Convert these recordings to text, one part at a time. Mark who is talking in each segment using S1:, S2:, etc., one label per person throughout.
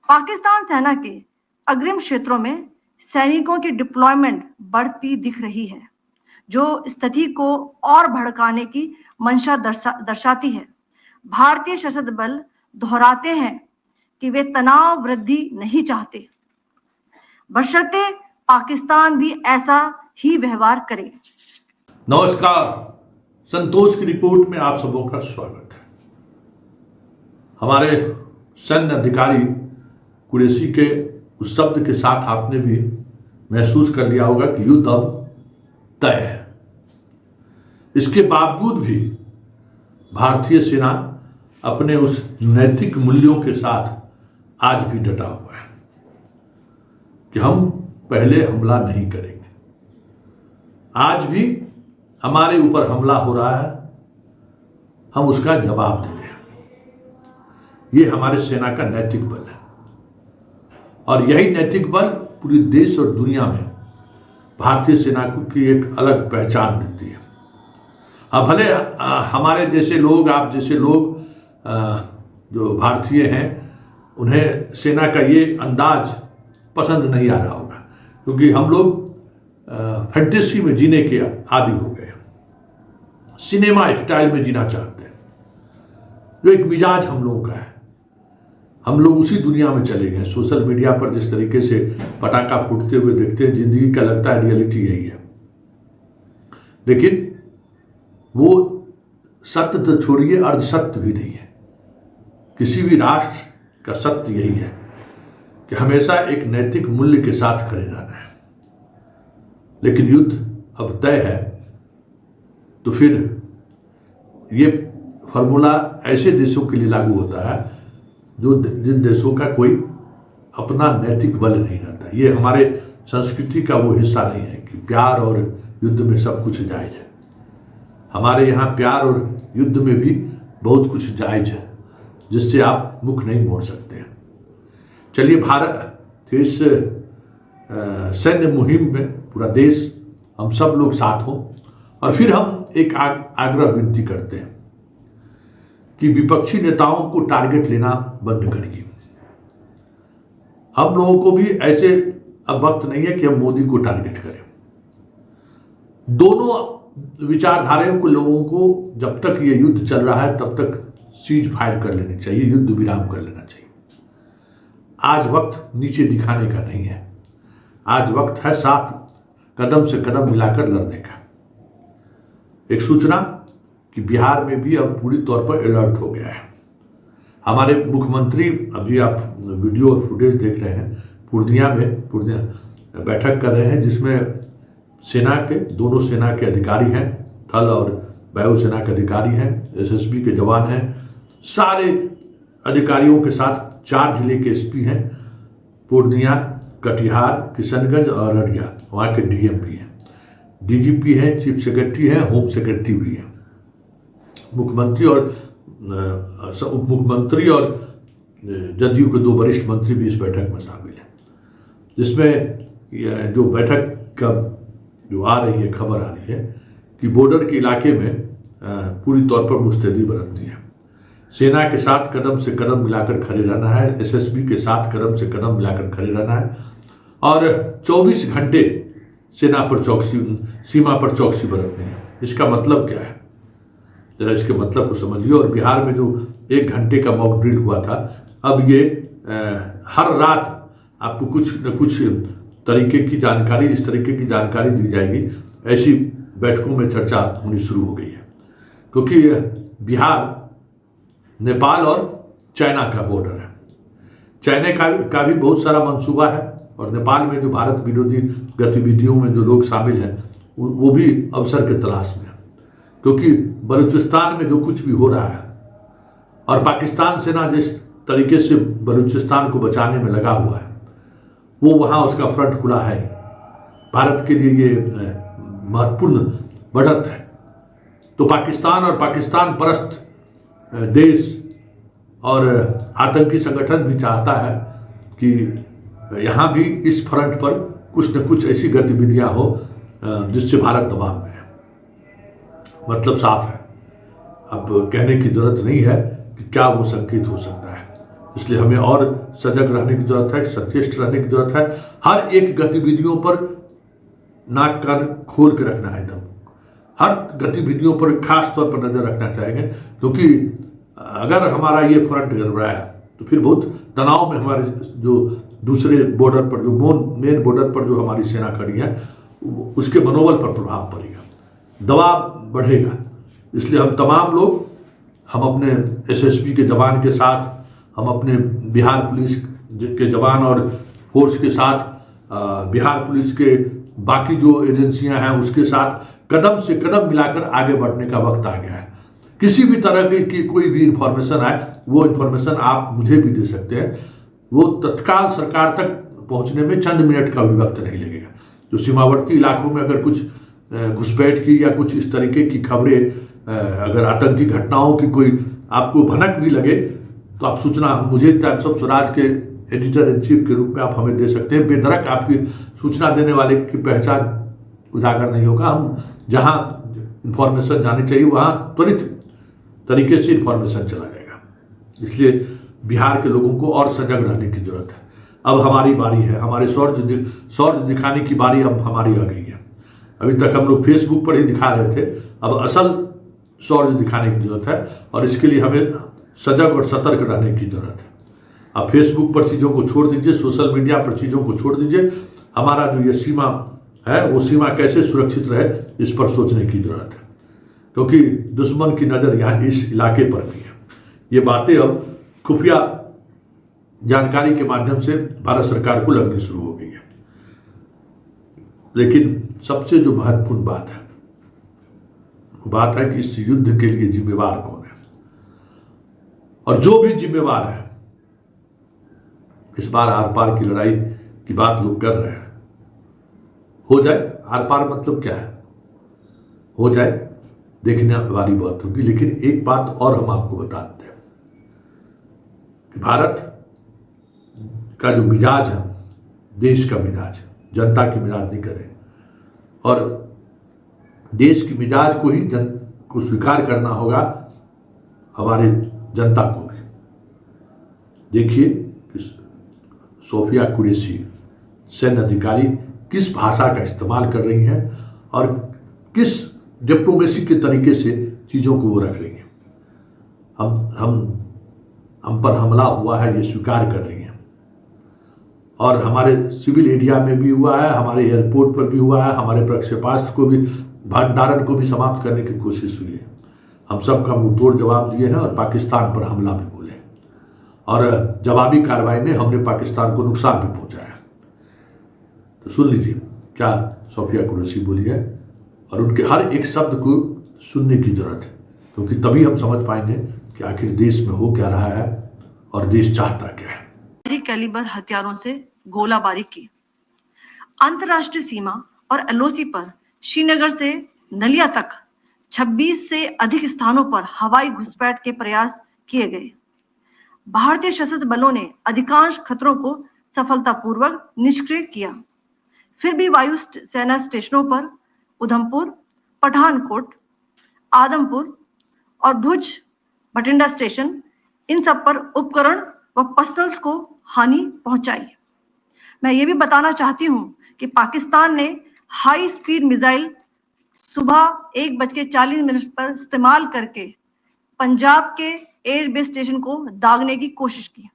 S1: पाकिस्तान सेना के अग्रिम क्षेत्रों में सैनिकों की डिप्लॉयमेंट बढ़ती दिख रही है, जो स्थिति को और भड़काने की मंशा दर्शाती है। भारतीय सशस्त्र बल दोहराते हैं कि वे तनाव वृद्धि नहीं चाहते, बशर्ते पाकिस्तान भी ऐसा ही व्यवहार करे।
S2: नमस्कार, संतोष की रिपोर्ट में आप सबों का स्वागत है। हमारे सैन्य अधिकारी कुरैशी के उस शब्द के साथ आपने भी महसूस कर लिया होगा कि युद्ध अब तय है। इसके बावजूद भी भारतीय सेना अपने उस नैतिक मूल्यों के साथ आज भी डटा हुआ है कि हम पहले हमला नहीं करेंगे। आज भी हमारे ऊपर हमला हो रहा है, हम उसका जवाब दे रहे हैं। ये हमारे सेना का नैतिक बल है और यही नैतिक बल पूरी देश और दुनिया में भारतीय सेना की एक अलग पहचान देती है। अब भले हमारे जैसे लोग, आप जैसे लोग जो भारतीय हैं, उन्हें सेना का ये अंदाज पसंद नहीं आ रहा होगा, क्योंकि हम लोग फैंटेसी में जीने के आदी हो गए, सिनेमा स्टाइल में जीना चाहते हैं, जो एक मिजाज हम लोगों का है। हम लोग उसी दुनिया में चले गए। सोशल मीडिया पर जिस तरीके से पटाखा फूटते हुए देखते हैं, जिंदगी का लगता है रियलिटी यही है। लेकिन वो सत्य तो छोड़िए, अर्ध सत्य भी नहीं है। किसी भी राष्ट्र का सत्य यही है कि हमेशा एक नैतिक मूल्य के साथ खड़े रहना है। लेकिन युद्ध अब तय है, तो फिर ये फॉर्मूला ऐसे देशों के लिए लागू होता है जो जिन देशों का कोई अपना नैतिक बल नहीं रहता। ये हमारे संस्कृति का वो हिस्सा नहीं है कि प्यार और युद्ध में सब कुछ जायज है। हमारे यहाँ प्यार और युद्ध में भी बहुत कुछ जायज है, जिससे आप मुख नहीं मोड़ सकते हैं। चलिए, भारत इस सैन्य मुहिम में पूरा देश, हम सब लोग साथ हों और फिर हम एक आग्रह विनती करते हैं कि विपक्षी नेताओं को टारगेट लेना बंद करिए। हम लोगों को भी ऐसे अब वक्त नहीं है कि हम मोदी को टारगेट करें। दोनों विचारधाराओं को लोगों को जब तक ये युद्ध चल रहा है तब तक सीज फायर कर लेनी चाहिए, युद्ध विराम कर लेना चाहिए। आज वक्त नीचे दिखाने का नहीं है, आज वक्त है साथ कदम से कदम मिलाकर लड़ने का। एक सूचना कि बिहार में भी अब पूरी तौर पर अलर्ट हो गया है। हमारे मुख्यमंत्री, अभी आप वीडियो और फुटेज देख रहे हैं, पूर्णिया बैठक कर रहे हैं, जिसमें सेना के दोनों सेना के अधिकारी हैं, थल और वायुसेना के अधिकारी हैं, एसएसबी के जवान हैं, सारे अधिकारियों के साथ 4 जिले के एसपी हैं, पूर्णिया, कटिहार, किशनगंज और अररिया, वहाँ के डीएम भी हैं, डीजीपी हैं, चीफ सेक्रेटरी हैं, होम सेक्रेटरी भी हैं, मुख्यमंत्री और उप मुख्यमंत्री और जदयू के 2 वरिष्ठ मंत्री भी इस बैठक में शामिल हैं। जिसमें जो बैठक का जो आ रही है, खबर आ रही है कि बॉर्डर के इलाके में पूरी तौर पर मुस्तैदी बरतनी है। सेना के साथ कदम से कदम मिलाकर खड़े रहना है, एसएसबी के साथ कदम से कदम मिलाकर खड़े रहना है और 24 घंटे सेना पर सीमा पर चौकसी बरतनी है। इसका मतलब क्या है, जरा इसके मतलब को समझिए। और बिहार में जो 1 घंटे का मॉक ड्रिल हुआ था, अब ये हर रात आपको कुछ न कुछ तरीके की जानकारी, इस तरीके की जानकारी दी जाएगी। ऐसी बैठकों में चर्चा होनी शुरू हो गई है, क्योंकि बिहार नेपाल और चाइना का बॉर्डर है। चाइना का भी बहुत सारा मंसूबा है और नेपाल में जो भारत विरोधी गतिविधियों में जो लोग शामिल हैं वो भी अवसर के तलाश में है, क्योंकि बलूचिस्तान में जो कुछ भी हो रहा है और पाकिस्तान सेना जिस तरीके से बलूचिस्तान को बचाने में लगा हुआ है, वो वहाँ उसका फ्रंट खुला है। भारत के लिए ये महत्वपूर्ण बढ़त है। तो पाकिस्तान और पाकिस्तान परस्त देश और आतंकी संगठन भी चाहता है कि यहाँ भी इस फ्रंट पर कुछ न कुछ ऐसी गतिविधियां हो जिससे भारत दबाव में है। मतलब साफ है, अब कहने की जरूरत नहीं है कि क्या वो संकेत हो सकता है। इसलिए हमें और सजग रहने की जरूरत है, सचेष्ट रहने की जरूरत है। हर एक गतिविधियों पर नाक कान खोल के रखना है, एकदम हर गतिविधियों पर खास तौर पर नजर रखना चाहेंगे, क्योंकि अगर हमारा ये फ्रंट गड़बड़ाया तो फिर बहुत तनाव में हमारे जो दूसरे बॉर्डर पर, जो मेन बॉर्डर पर जो हमारी सेना खड़ी है, उसके मनोबल पर प्रभाव पड़ेगा, दबाव बढ़ेगा। इसलिए हम तमाम लोग, हम अपने एसएसबी के जवान के साथ, हम अपने बिहार पुलिस के जवान और फोर्स के साथ, बिहार पुलिस के बाकी जो एजेंसियां हैं उसके साथ कदम से कदम मिलाकर आगे बढ़ने का वक्त आ गया है। किसी भी तरह की कोई भी इंफॉर्मेशन आए, वो इंफॉर्मेशन आप मुझे भी दे सकते हैं, वो तत्काल सरकार तक पहुंचने में चंद मिनट का भी वक्त नहीं लगेगा। जो सीमावर्ती इलाकों में अगर कुछ घुसपैठ की या कुछ इस तरीके की खबरें, अगर आतंकी घटनाओं की कोई आपको भनक भी लगे, तो आप सूचना मुझे टाइम्स ऑफ स्वराज के एडिटर इन चीफ के रूप में आप हमें दे सकते हैं। बेधड़क आपकी सूचना देने वाले की पहचान उजागर नहीं होगा। हम जहां इंफॉर्मेशन जानी चाहिए वहां त्वरित तरीके से इंफॉर्मेशन चला जाएगा। इसलिए बिहार के लोगों को और सजग रहने की जरूरत है। अब हमारी बारी है, हमारे शौर्य दिखाने की बारी अब हमारी आ गई है। अभी तक हम लोग फेसबुक पर ही दिखा रहे थे, अब असल शौर्य दिखाने की जरूरत है, और इसके लिए हमें सजग और सतर्क रहने की जरूरत है। अब फेसबुक पर चीज़ों को छोड़ दीजिए, सोशल मीडिया पर चीज़ों को छोड़ दीजिए। हमारा जो ये सीमा है, वो सीमा कैसे सुरक्षित रहे, इस पर सोचने की जरूरत है, क्योंकि दुश्मन की नज़र यहाँ इस इलाके पर भी है। ये बातें अब खुफिया जानकारी के माध्यम से भारत सरकार को लगनी शुरू हो गई है। लेकिन सबसे जो महत्वपूर्ण बात है, वो बात है कि इस युद्ध के लिए जिम्मेवार कौन है, और जो भी जिम्मेवार है, इस बार आर पार की लड़ाई की बात लोग कर रहे हैं। हो जाए आर पार, मतलब क्या है, हो जाए, देखने वाली बात होगी। लेकिन एक बात और हम आपको बताते हैं कि भारत का जो मिजाज है, देश का मिजाज, जनता की मिजाज नहीं करे, और देश की मिजाज को ही को स्वीकार करना होगा हमारे जनता को भी। देखिए कि सोफिया कुरैशी सैन्य अधिकारी किस भाषा का इस्तेमाल कर रही हैं और किस डिप्लोमेसी के तरीके से चीज़ों को वो रख रही हैं। हम पर हमला हुआ है, ये स्वीकार कर रही हैं, और हमारे सिविल एरिया में भी हुआ है, हमारे एयरपोर्ट पर भी हुआ है, हमारे प्रक्षेपास्त्र को भी, भंडारण को भी समाप्त करने की कोशिश हुई है। हम सब का मुंहतोड़ जवाब दिए हैं और पाकिस्तान पर हमला भी बोले, और जवाबी कार्रवाई में हमने पाकिस्तान को नुकसान भी पहुंचाया। तो सुन लीजिए क्या सोफिया कुरैशी बोली है, और उनके हर एक शब्द को सुनने की जरूरत है, क्योंकि तभी हम समझ पाएंगे कि आखिर देश में हो क्या रहा है और देश चाहता क्या है।
S1: भारी कैलिबर हथियारों से गोलाबारी की। अंतर्राष्ट्रीय सीमा और एलओसी पर श्रीनगर से नलिया तक 26 से अधिक स्थानों पर हवाई घुसपैठ के प्रयास किए गए। भारतीय सशस्त्र बलों ने अधिकांश खतरों को सफलतापूर्वक निष्क्रिय किया। फिर भी वायु सेना स्टेशनों पर उधमपुर, पठानकोट, आदमपुर और भुज बठिंडा स्टेशन, इन सब पर उपकरण व पर्सनल्स को हानि पहुंचाई। मैं ये भी बताना चाहती हूं कि पाकिस्तान ने हाई स्पीड मिसाइल सुबह 1:40 पर इस्तेमाल करके पंजाब के एयरबेस स्टेशन को दागने की कोशिश की।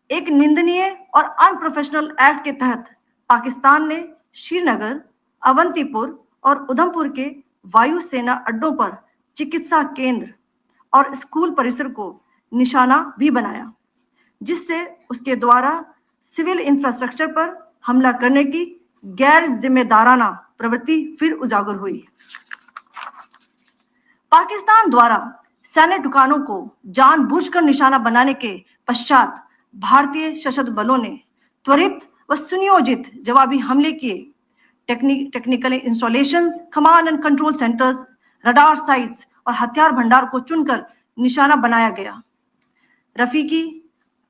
S1: एक निंदनीय और अनप्रोफेशनल एक्ट के तहत पाकिस्तान ने श्रीनगर, अवंतीपुर और उधमपुर के वायु सेना अड्डों पर चिकित्सा केंद्र और स्कूल परिसर को निशाना भी बनाया, जिससे उसके द्वारा सिविल इंफ्रास्ट्रक्चर पर हमला करने की गैर जिम्मेदाराना प्रवृत्ति फिर उजागर हुई। पाकिस्तान द्वारा सैन्य ठिकानों को जानबूझकर निशाना बनाने के पश्चात भारतीय सशस्त्र बलों ने त्वरित व सुनियोजित जवाबी हमले किए। Technical installations, command and control centres, radar sites और हथियार भंडार को चुनकर निशाना बनाया गया। रफीकी,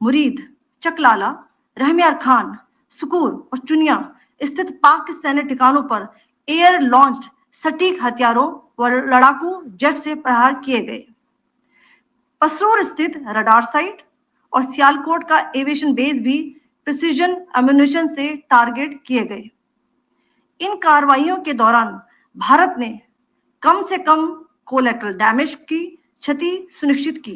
S1: मुरीद, चकलाला, रहमियार खान, सुकूर और चुनिया स्थित पाक सैन्य ठिकानों पर एयर लॉन्च्ड सटीक हथियारों व लड़ाकू जेट से प्रहार किए गए। पसरूर स्थित रडार साइट, और सियालकोट का एविएशन बेस भी प्रिसीजन एम्यूनिशन से टारगेट किए गए। इन कार्रवाइयों के दौरान भारत ने कम से कम कोलैटरल डैमेज की क्षति सुनिश्चित की।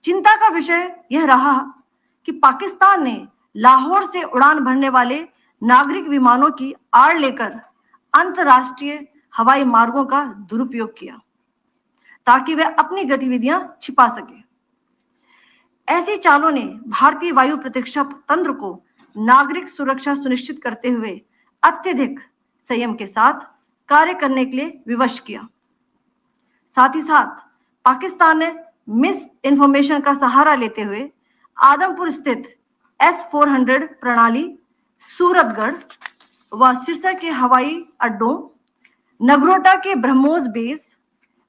S1: चिंता का विषय यह रहा कि पाकिस्तान ने लाहौर से उड़ान भरने वाले नागरिक विमानों की आड़ लेकर अंतर्राष्ट्रीय हवाई मार्गों का दुरुपयोग किया ताकि वह अपनी गतिविधियां छिपा सके। ऐसी चालों ने भारतीय वायु प्रतिरक्षा तंत्र को नागरिक सुरक्षा सुनिश्चित करते हुए अत्यधिक संयम के साथ कार्य करने के लिए विवश किया। साथ ही साथ पाकिस्तान ने मिस इन्फॉर्मेशन का सहारा लेते हुए आदमपुर स्थित S-400 प्रणाली, सूरतगढ़ व सिरसा के हवाई अड्डों, नगरोटा के ब्रह्मोस बेस,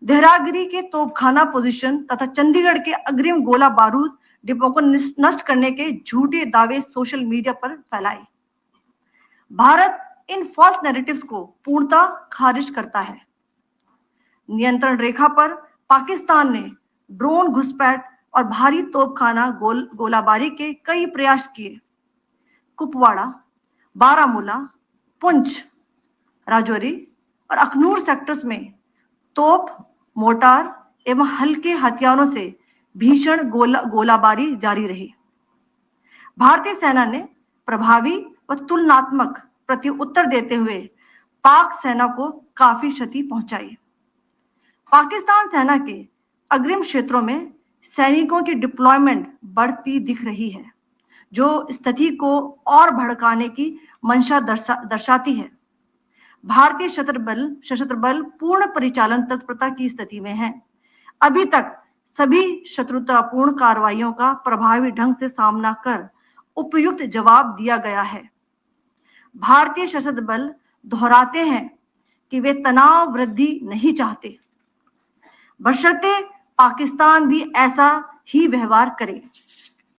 S1: देहरागिरी के तोपखाना पोजीशन तथा चंडीगढ़ के अग्रिम गोला बारूद डिपो को नष्ट करने के झूठे दावे सोशल मीडिया पर फैलाए। भारत इन फॉल्स नैरेटिव्स को पूर्णतः खारिज करता है। नियंत्रण रेखा पर पाकिस्तान ने ड्रोन घुसपैठ और भारी तोपखाना गोलाबारी के कई प्रयास किए। कुपवाड़ा, बारामूला, पुंछ, राजौरी और अखनूर सेक्टर्स में तोप, मोर्टार एवं हल्के हथियारों से भीषण गोलाबारी जारी रही। भारतीय सेना ने प्रभावी व तुलनात्मक प्रत्युत्तर देते हुए पाक सेना को काफी क्षति पहुंचाई। पाकिस्तान सेना के अग्रिम क्षेत्रों में सैनिकों की डिप्लॉयमेंट बढ़ती दिख रही है, जो स्थिति को और भड़काने की मंशा दर्शाती है। भारतीय सशस्त्र बल पूर्ण परिचालन तत्परता की स्थिति में है। अभी तक सभी शत्रुतापूर्ण कार्रवाइयों का प्रभावी ढंग से सामना कर उपयुक्त जवाब दिया गया है। भारतीय सशस्त्र बल दोहराते हैं कि वे तनाव वृद्धि नहीं चाहते, बशर्ते पाकिस्तान भी ऐसा ही व्यवहार करे।